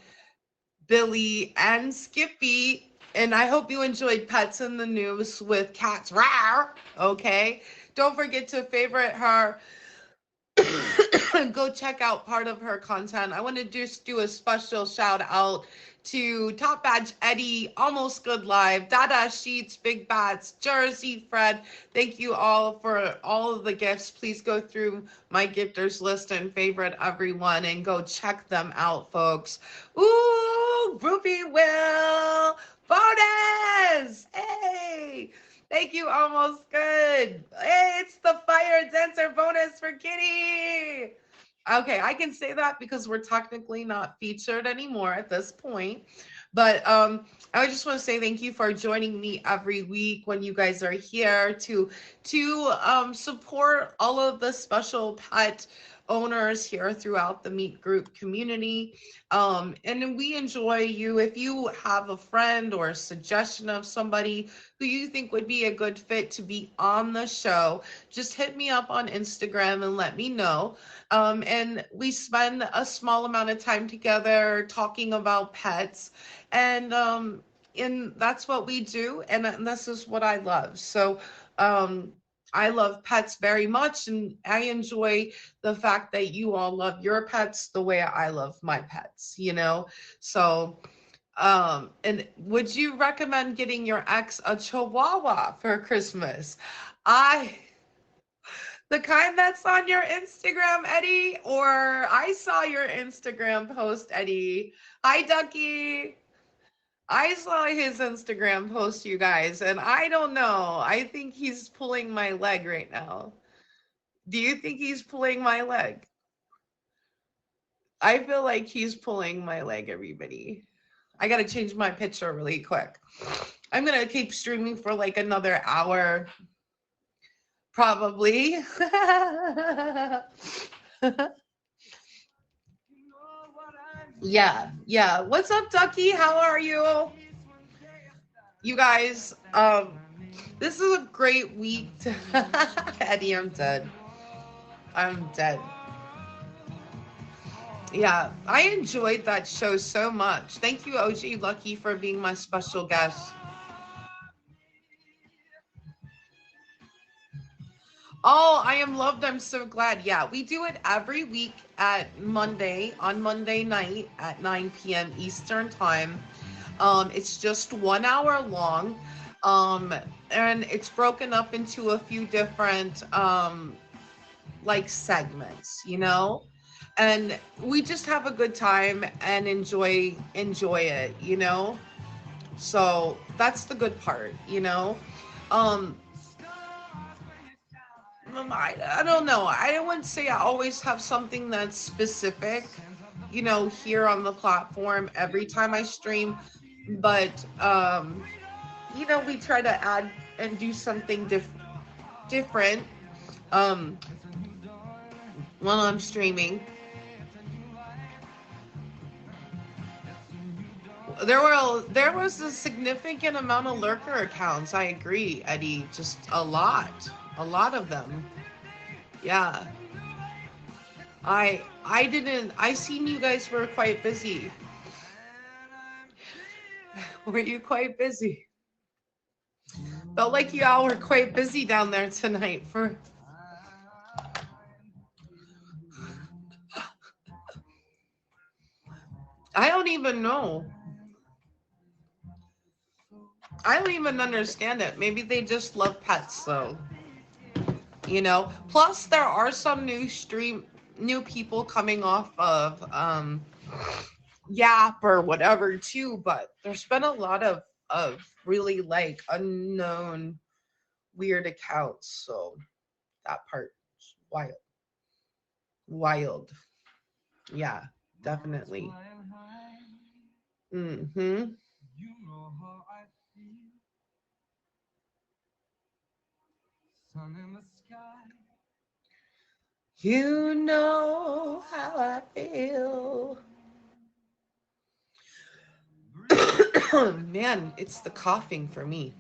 Billy, and Skippy. And I hope you enjoyed Pets in the News with Cats. Rawr! Okay. Don't forget to favorite her. Go check out part of her content. I want to just do a special shout out to Top Badge Eddie, Almost Good Live, Dada Sheets, Big Bats, Jersey Fred. Thank you all for all of the gifts. Please go through my gifters list and favorite everyone and go check them out, folks. Ooh, Ruby Will, bonus! Hey! Thank you, Almost Good. Hey, it's the Fire Dancer bonus for Kitty. Okay, I can say that because we're technically not featured anymore at this point. But I just want to say thank you for joining me every week when you guys are here to support all of the special pet owners here throughout the Meet Group community. And we enjoy you. If you have a friend or a suggestion of somebody who you think would be a good fit to be on the show, just hit me up on Instagram and let me know. And we spend a small amount of time together talking about pets, and that's what we do, and this is what I love. So I love pets very much, and I enjoy the fact that you all love your pets the way I love my pets, So and would you recommend getting your ex a Chihuahua for Christmas? The kind that's on your Instagram, Eddie, or I saw your Instagram post, Eddie. Hi, Ducky. I saw his Instagram post, you guys, and I don't know. I think he's pulling my leg right now. Do you think he's pulling my leg? I feel like he's pulling my leg, everybody. I got to change my picture really quick. I'm going to keep streaming for like another hour. Probably. Yeah. What's up, Ducky? How are you? You guys, this is a great week. Eddie, I'm dead. Yeah, I enjoyed that show so much. Thank you, OG Lucky, for being my special guest. Oh, I am loved. I'm so glad. Yeah, we do it every week on Monday night at 9 p.m. Eastern time. It's just 1 hour long. And it's broken up into a few different like segments, and we just have a good time and enjoy it. So that's the good part. I don't know. I wouldn't say I always have something that's specific, here on the platform every time I stream, but we try to add and do something different while I'm streaming. There was a significant amount of lurker accounts. I agree, Eddie. Just a lot of them. Yeah. I seen you guys were quite busy. Were you quite busy? Felt like you all were quite busy down there tonight for I don't even know. I don't even understand it. Maybe they just love pets, though. Plus there are some new people coming off of Yap or whatever too, but there's been a lot of really like unknown weird accounts, so that part is wild. Yeah, definitely. Mhm. You know how I feel. Man, it's the coughing for me.